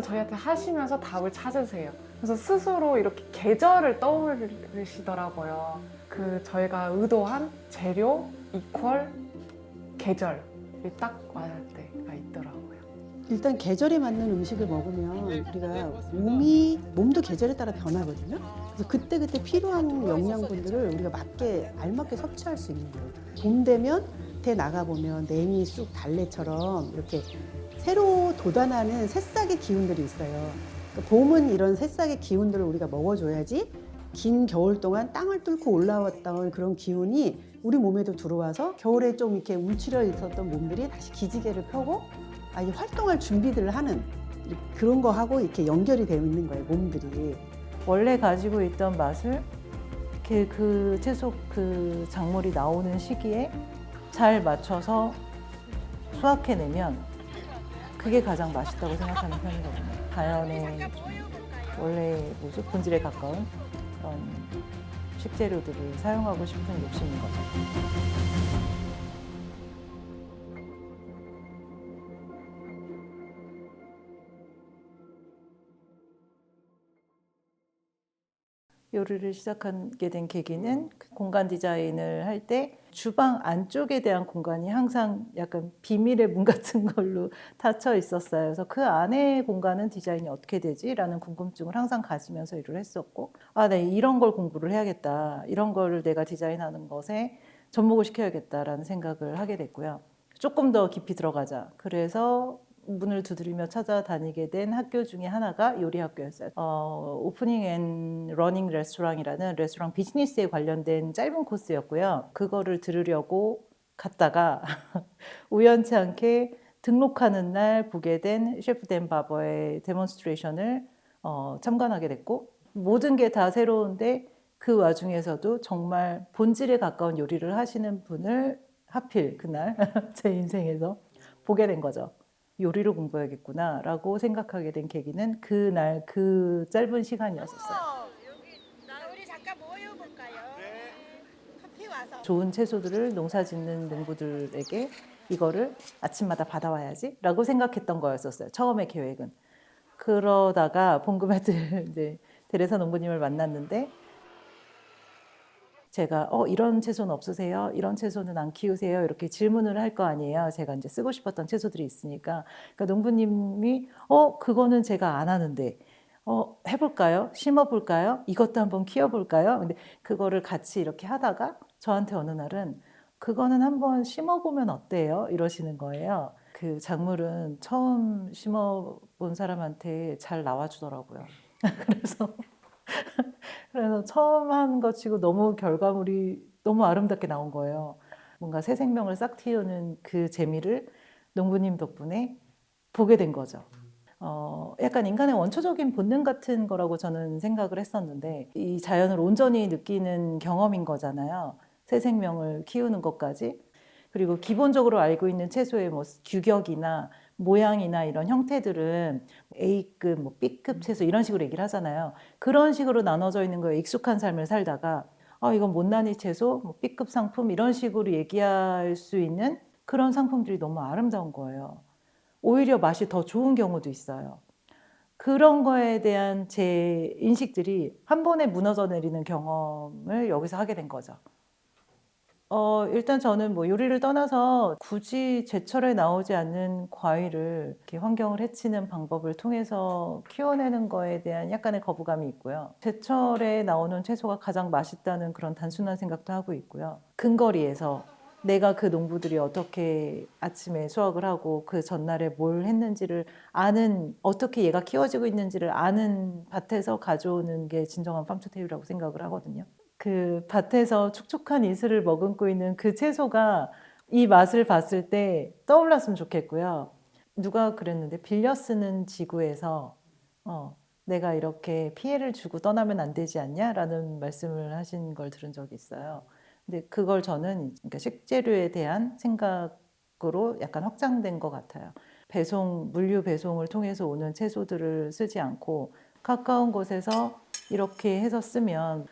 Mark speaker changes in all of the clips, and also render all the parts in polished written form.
Speaker 1: 저희한테 하시면서 답을 찾으세요. 그래서 스스로 이렇게 계절을 떠올리시더라고요. 그 저희가 의도한 재료 이퀄 계절이 딱 맞을 때가 있더라고요.
Speaker 2: 일단 계절에 맞는 음식을 먹으면 우리가 몸도 계절에 따라 변하거든요. 그래서 그때그때 필요한 영양분들을 우리가 알맞게 섭취할 수 있는 거예요. 봄 되면 밭에 나가보면 냉이, 쑥, 달래처럼 이렇게 새로 돋아나는 새싹의 기운들이 있어요. 그러니까 봄은 이런 새싹의 기운들을 우리가 먹어줘야지 긴 겨울 동안 땅을 뚫고 올라왔던 그런 기운이 우리 몸에도 들어와서 겨울에 좀 이렇게 움츠려 있었던 몸들이 다시 기지개를 펴고 이 활동할 준비들을 하는 그런 거 하고 이렇게 연결이 되어 있는 거예요, 몸들이.
Speaker 3: 원래 가지고 있던 맛을 이렇게 그 채소 그 작물이 나오는 시기에 잘 맞춰서 수확해내면 그게 가장 맛있다고 생각하는 편이거든요. 자연의 원래 본질에 가까운 그런 식재료들을 사용하고 싶은 욕심인 거죠. 요리를 시작하게 된 계기는 공간 디자인을 할 때 주방 안쪽에 대한 공간이 항상 약간 비밀의 문 같은 걸로 닫혀 있었어요. 그래서 그 안의 공간은 디자인이 어떻게 되지? 라는 궁금증을 항상 가지면서 일을 했었고, 네, 이런 걸 공부를 해야겠다. 이런 거를 내가 디자인하는 것에 접목을 시켜야겠다라는 생각을 하게 됐고요. 조금 더 깊이 들어가자. 그래서 문을 두드리며 찾아다니게 된 학교 중에 하나가 요리 학교였어요. 오프닝 앤 러닝 레스토랑이라는 레스토랑 비즈니스에 관련된 짧은 코스였고요. 그거를 들으려고 갔다가 우연치 않게 등록하는 날 보게 된 셰프 댄 바버의 데몬스트레이션을 참관하게 됐고, 모든 게 다 새로운데 그 와중에서도 정말 본질에 가까운 요리를 하시는 분을 하필 그날 제 인생에서 보게 된 거죠. 요리를 공부해야겠구나 라고 생각하게 된 계기는 그날 그 짧은 시간이었었어요.
Speaker 4: 우리 잠깐 모여볼까요? 커피 와서.
Speaker 3: 좋은 채소들을 농사 짓는 농부들에게 이거를 아침마다 받아와야지 라고 생각했던 거였었어요. 처음의 계획은. 그러다가 본금에들 이제 테레사 농부님을 만났는데 제가 이런 채소는 없으세요? 이런 채소는 안 키우세요? 이렇게 질문을 할 거 아니에요. 제가 이제 쓰고 싶었던 채소들이 있으니까. 그러니까 농부님이 그거는 제가 안 하는데 해볼까요? 심어볼까요? 이것도 한번 키워볼까요? 근데 그거를 같이 이렇게 하다가 저한테 어느 날은 그거는 한번 심어보면 어때요? 이러시는 거예요. 그 작물은 처음 심어본 사람한테 잘 나와주더라고요. 그래서 처음 한 것 치고 너무 결과물이 너무 아름답게 나온 거예요. 뭔가 새 생명을 싹 틔우는 그 재미를 농부님 덕분에 보게 된 거죠. 약간 인간의 원초적인 본능 같은 거라고 저는 생각을 했었는데 이 자연을 온전히 느끼는 경험인 거잖아요. 새 생명을 키우는 것까지. 그리고 기본적으로 알고 있는 채소의 뭐 규격이나 모양이나 이런 형태들은 A급, 뭐 B급 채소 이런 식으로 얘기를 하잖아요. 그런 식으로 나눠져 있는 거에 익숙한 삶을 살다가 이건 못난이 채소, 뭐 B급 상품 이런 식으로 얘기할 수 있는 그런 상품들이 너무 아름다운 거예요. 오히려 맛이 더 좋은 경우도 있어요. 그런 거에 대한 제 인식들이 한 번에 무너져 내리는 경험을 여기서 하게 된 거죠. 일단 저는 뭐 요리를 떠나서 굳이 제철에 나오지 않는 과일을 이렇게 환경을 해치는 방법을 통해서 키워내는 거에 대한 약간의 거부감이 있고요. 제철에 나오는 채소가 가장 맛있다는 그런 단순한 생각도 하고 있고요. 근거리에서 내가 그 농부들이 어떻게 아침에 수확을 하고 그 전날에 뭘 했는지를 아는, 어떻게 얘가 키워지고 있는지를 아는 밭에서 가져오는 게 진정한 팜투테일이라고 생각을 하거든요. 그 밭에서 촉촉한 이슬을 머금고 있는 그 채소가 이 맛을 봤을 때 떠올랐으면 좋겠고요. 누가 그랬는데 빌려 쓰는 지구에서 내가 이렇게 피해를 주고 떠나면 안 되지 않냐라는 말씀을 하신 걸 들은 적이 있어요. 근데 그걸 저는 그러니까 식재료에 대한 생각으로 약간 확장된 것 같아요. 물류 배송을 통해서 오는 채소들을 쓰지 않고 가까운 곳에서 이렇게 해서 쓰면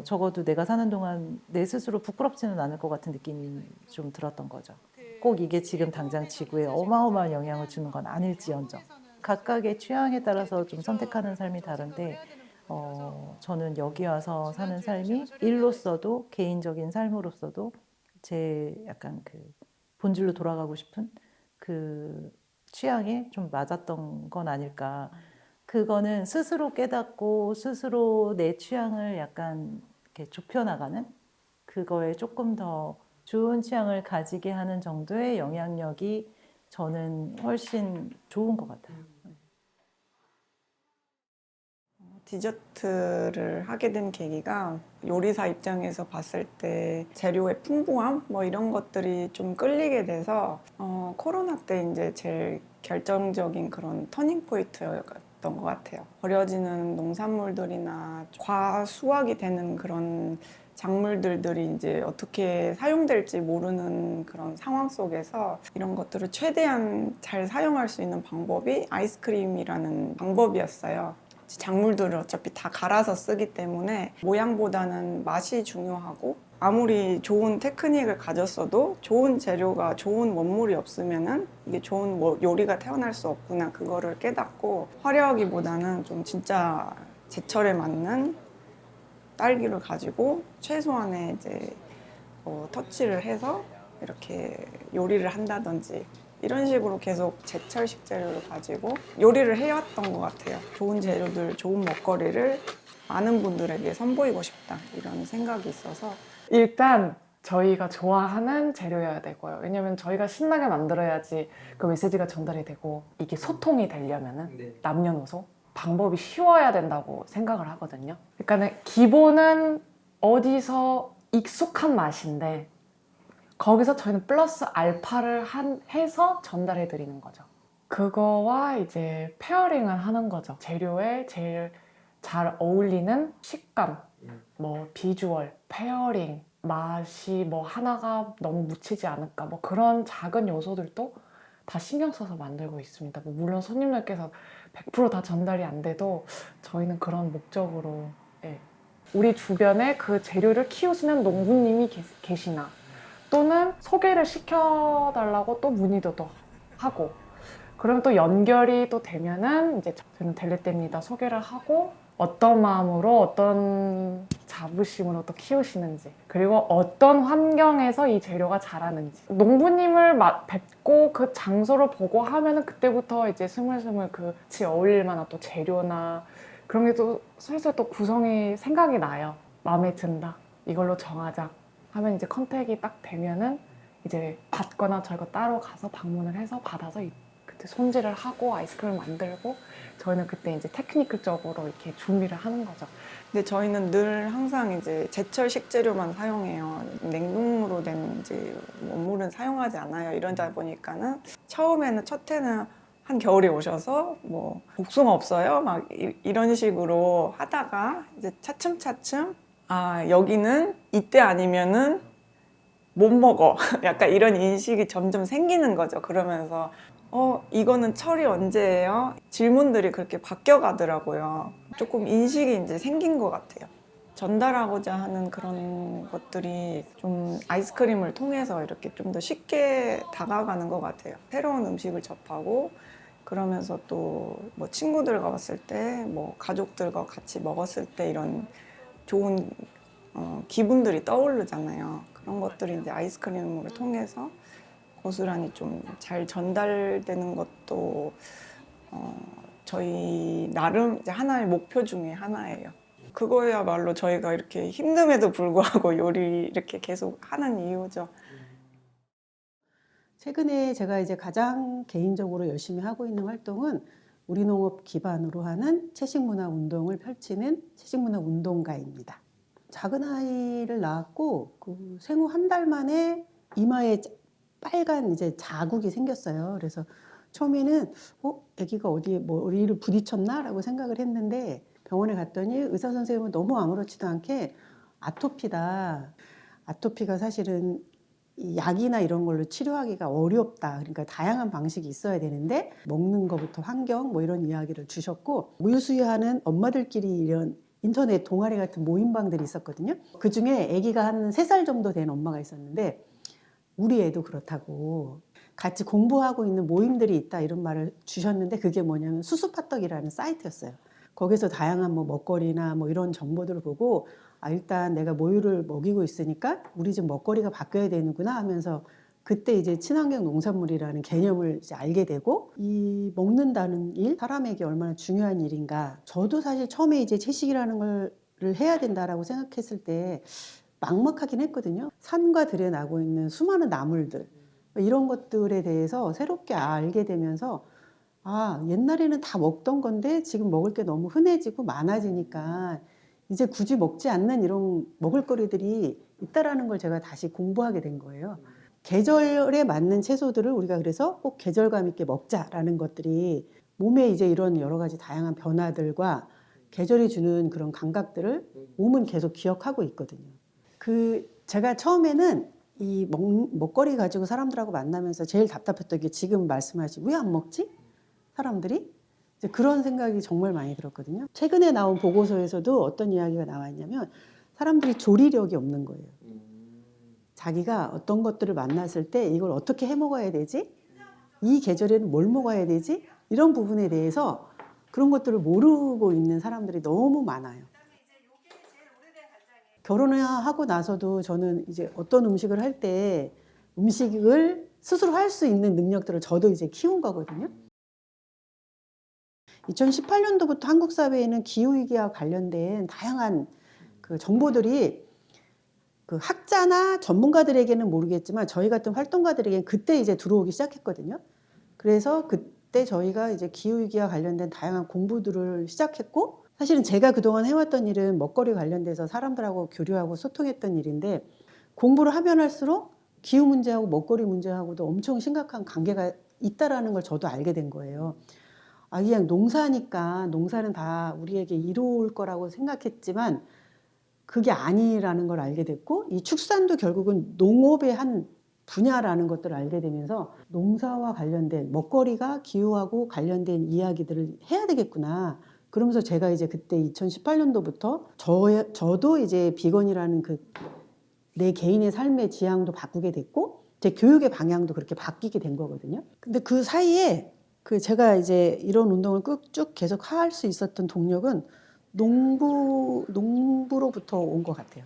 Speaker 3: 적어도 내가 사는 동안 내 스스로 부끄럽지는 않을 것 같은 느낌이 좀 들었던 거죠. 꼭 이게 지금 당장 지구에 어마어마한 영향을 주는 건 아닐지언정. 각각의 취향에 따라서 좀 선택하는 삶이 다른데 저는 여기 와서 사는 삶이 일로서도 개인적인 삶으로서도 제 약간 그 본질로 돌아가고 싶은 그 취향에 좀 맞았던 건 아닐까. 그거는 스스로 깨닫고 스스로 내 취향을 약간 이렇게 좁혀나가는 그거에 조금 더 좋은 취향을 가지게 하는 정도의 영향력이 저는 훨씬 좋은 것 같아요.
Speaker 5: 디저트를 하게 된 계기가 요리사 입장에서 봤을 때 재료의 풍부함 뭐 이런 것들이 좀 끌리게 돼서 코로나 때 이제 제일 결정적인 그런 터닝 포인트였던 것 같아요. 버려지는 농산물들이나 과수확이 되는 그런 작물들이 이제 어떻게 사용될지 모르는 그런 상황 속에서 이런 것들을 최대한 잘 사용할 수 있는 방법이 아이스크림이라는 방법이었어요. 작물들을 어차피 다 갈아서 쓰기 때문에 모양보다는 맛이 중요하고 아무리 좋은 테크닉을 가졌어도 좋은 재료가 좋은 원물이 없으면은 이게 좋은 요리가 태어날 수 없구나 그거를 깨닫고 화려하기보다는 좀 진짜 제철에 맞는 딸기를 가지고 최소한의 이제 터치를 해서 이렇게 요리를 한다든지 이런 식으로 계속 제철 식재료를 가지고 요리를 해왔던 것 같아요. 좋은 재료들, 좋은 먹거리를 많은 분들에게 선보이고 싶다 이런 생각이 있어서
Speaker 1: 일단 저희가 좋아하는 재료여야 되고요. 왜냐면 저희가 신나게 만들어야지 그 메시지가 전달이 되고 이게 소통이 되려면은 남녀노소 방법이 쉬워야 된다고 생각을 하거든요. 그러니까 기본은 어디서 익숙한 맛인데 거기서 저희는 플러스 알파를 해서 전달해 드리는 거죠. 그거와 이제 페어링을 하는 거죠. 재료에 제일 잘 어울리는 식감, 뭐 비주얼, 페어링, 맛이 뭐 하나가 너무 묻히지 않을까 뭐 그런 작은 요소들도 다 신경 써서 만들고 있습니다. 뭐 물론 손님들께서 100% 다 전달이 안 돼도 저희는 그런 목적으로 우리 주변에 그 재료를 키우시는 농부님이 계시나 또는 소개를 시켜달라고 또 문의도 또 하고 그러면 또 연결이 또 되면은 이제 저는 델레떼입니다 소개를 하고 어떤 마음으로 어떤 자부심으로 또 키우시는지 그리고 어떤 환경에서 이 재료가 자라는지 농부님을 뵙고 그 장소를 보고 하면은 그때부터 이제 스물스물 같이 어울릴 만한 또 재료나 그런 게 또 슬슬 또 구성이 생각이 나요. 마음에 든다. 이걸로 정하자. 하면 이제 컨택이 딱 되면은 이제 받거나 저희가 따로 가서 방문을 해서 받아서 그때 손질을 하고 아이스크림을 만들고 저희는 그때 이제 테크니컬적으로 이렇게 준비를 하는 거죠.
Speaker 5: 근데 저희는 늘 항상 이제 제철 식재료만 사용해요. 냉동으로 된 이제 원물은 사용하지 않아요. 이러다 보니까는 처음에는 첫 해는 한 겨울에 오셔서 뭐 복숭아 없어요? 막 이런 식으로 하다가 이제 차츰차츰 아 여기는 이때 아니면은 못 먹어. 약간 이런 인식이 점점 생기는 거죠. 그러면서 이거는 철이 언제예요? 질문들이 그렇게 바뀌어 가더라고요. 조금 인식이 이제 생긴 것 같아요. 전달하고자 하는 그런 것들이 좀 아이스크림을 통해서 이렇게 좀 더 쉽게 다가가는 것 같아요. 새로운 음식을 접하고 그러면서 또 뭐 친구들과 왔을 때, 뭐 가족들과 같이 먹었을 때 이런 좋은 기분들이 떠오르잖아요. 그런 것들이 이제 아이스크림을 통해서 고스란히 좀 잘 전달되는 것도 저희 나름 이제 하나의 목표 중에 하나예요. 그거야말로 저희가 이렇게 힘듦에도 불구하고 요리 이렇게 계속 하는 이유죠.
Speaker 2: 최근에 제가 이제 가장 개인적으로 열심히 하고 있는 활동은 우리 농업 기반으로 하는 채식문화 운동을 펼치는 채식문화 운동가입니다. 작은 아이를 낳았고 그 생후 한 달 만에 이마에 빨간 이제 자국이 생겼어요. 그래서 처음에는 아기가 어디에 머리를 부딪혔나라고 생각을 했는데 병원에 갔더니 의사 선생님은 너무 아무렇지도 않게 아토피다. 아토피가 사실은 이 약이나 이런 걸로 치료하기가 어렵다. 그러니까 다양한 방식이 있어야 되는데 먹는 것부터 환경 뭐 이런 이야기를 주셨고 우유수유하는 엄마들끼리 이런 인터넷 동아리 같은 모임방들이 있었거든요. 그중에 아기가 한 3살 정도 된 엄마가 있었는데 우리 애도 그렇다고 같이 공부하고 있는 모임들이 있다 이런 말을 주셨는데 그게 뭐냐면 수수파떡이라는 사이트였어요. 거기서 다양한 뭐 먹거리나 뭐 이런 정보들을 보고 일단 내가 모유를 먹이고 있으니까 우리 집 먹거리가 바뀌어야 되는구나 하면서 그때 이제 친환경 농산물이라는 개념을 이제 알게 되고 이 먹는다는 일 사람에게 얼마나 중요한 일인가. 저도 사실 처음에 이제 채식이라는 걸 해야 된다라고 생각했을 때 막막하긴 했거든요. 산과 들에 나고 있는 수많은 나물들 이런 것들에 대해서 새롭게 알게 되면서 옛날에는 다 먹던 건데 지금 먹을 게 너무 흔해지고 많아지니까 이제 굳이 먹지 않는 이런 먹을거리들이 있다라는 걸 제가 다시 공부하게 된 거예요. 계절에 맞는 채소들을 우리가 그래서 꼭 계절감 있게 먹자라는 것들이 몸에 이제 이런 여러 가지 다양한 변화들과 계절이 주는 그런 감각들을 몸은 계속 기억하고 있거든요. 제가 처음에는 이 먹거리 가지고 사람들하고 만나면서 제일 답답했던 게 지금 말씀하신 왜 안 먹지? 사람들이? 이제 그런 생각이 정말 많이 들었거든요. 최근에 나온 보고서에서도 어떤 이야기가 나왔냐면 사람들이 조리력이 없는 거예요. 자기가 어떤 것들을 만났을 때 이걸 어떻게 해 먹어야 되지? 이 계절에는 뭘 먹어야 되지? 이런 부분에 대해서 그런 것들을 모르고 있는 사람들이 너무 많아요. 결혼을 하고 나서도 저는 이제 어떤 음식을 할 때 음식을 스스로 할 수 있는 능력들을 저도 이제 키운 거거든요. 2018년도부터 한국 사회에는 기후위기와 관련된 다양한 그 정보들이 그 학자나 전문가들에게는 모르겠지만 저희 같은 활동가들에게는 그때 이제 들어오기 시작했거든요. 그래서 그때 저희가 이제 기후위기와 관련된 다양한 공부들을 시작했고 사실은 제가 그동안 해왔던 일은 먹거리 관련돼서 사람들하고 교류하고 소통했던 일인데 공부를 하면 할수록 기후 문제하고 먹거리 문제하고도 엄청 심각한 관계가 있다라는 걸 저도 알게 된 거예요. 그냥 농사니까 농사는 다 우리에게 이로울 거라고 생각했지만 그게 아니라는 걸 알게 됐고 이 축산도 결국은 농업의 한 분야라는 것들을 알게 되면서 농사와 관련된 먹거리가 기후하고 관련된 이야기들을 해야 되겠구나. 그러면서 제가 이제 그때 2018년도부터 저도 이제 비건이라는 그 내 개인의 삶의 지향도 바꾸게 됐고 제 교육의 방향도 그렇게 바뀌게 된 거거든요. 근데 그 사이에 제가 이제 이런 운동을 쭉 계속 할 수 있었던 동력은 농부로부터 온 것 같아요.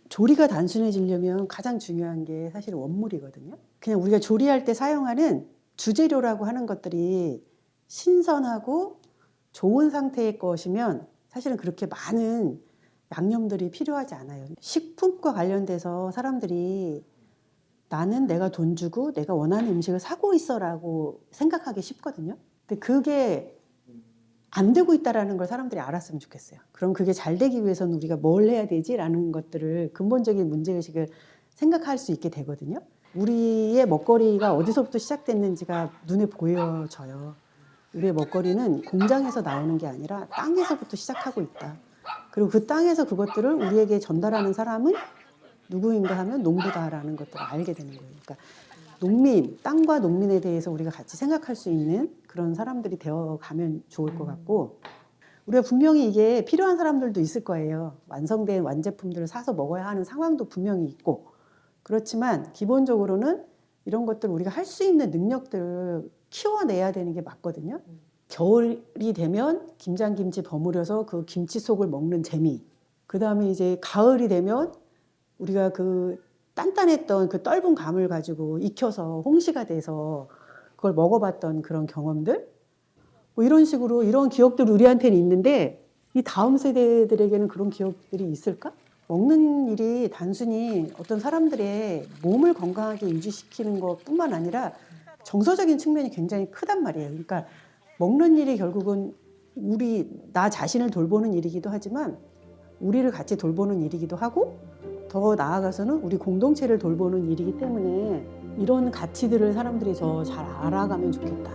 Speaker 2: 조리가 단순해지려면 가장 중요한 게 사실 원물이거든요. 그냥 우리가 조리할 때 사용하는 주재료라고 하는 것들이 신선하고 좋은 상태의 것이면 사실은 그렇게 많은 양념들이 필요하지 않아요. 식품과 관련돼서 사람들이 나는 내가 돈 주고 내가 원하는 음식을 사고 있어라고 생각하기 쉽거든요. 근데 그게 안 되고 있다는 걸 사람들이 알았으면 좋겠어요. 그럼 그게 잘 되기 위해서는 우리가 뭘 해야 되지라는 것들을 근본적인 문제의식을 생각할 수 있게 되거든요. 우리의 먹거리가 어디서부터 시작됐는지가 눈에 보여져요. 우리의 먹거리는 공장에서 나오는 게 아니라 땅에서부터 시작하고 있다. 그리고 그 땅에서 그것들을 우리에게 전달하는 사람은 누구인가 하면 농부다라는 것들을 알게 되는 거예요. 그러니까 농민, 땅과 농민에 대해서 우리가 같이 생각할 수 있는 그런 사람들이 되어가면 좋을 것 같고 우리가 분명히 이게 필요한 사람들도 있을 거예요. 완성된 완제품들을 사서 먹어야 하는 상황도 분명히 있고 그렇지만 기본적으로는 이런 것들을 우리가 할 수 있는 능력들을 키워내야 되는 게 맞거든요. 겨울이 되면 김장김치 버무려서 그 김치 속을 먹는 재미. 그 다음에 이제 가을이 되면 우리가 그 단단했던 그 떫은 감을 가지고 익혀서 홍시가 돼서 그걸 먹어봤던 그런 경험들. 뭐 이런 식으로 이런 기억들이 우리한테는 있는데 이 다음 세대들에게는 그런 기억들이 있을까? 먹는 일이 단순히 어떤 사람들의 몸을 건강하게 유지시키는 것뿐만 아니라 정서적인 측면이 굉장히 크단 말이에요. 그러니까 먹는 일이 결국은 나 자신을 돌보는 일이기도 하지만 우리를 같이 돌보는 일이기도 하고 더 나아가서는 우리 공동체를 돌보는 일이기 때문에 이런 가치들을 사람들이 더 잘 알아가면 좋겠다.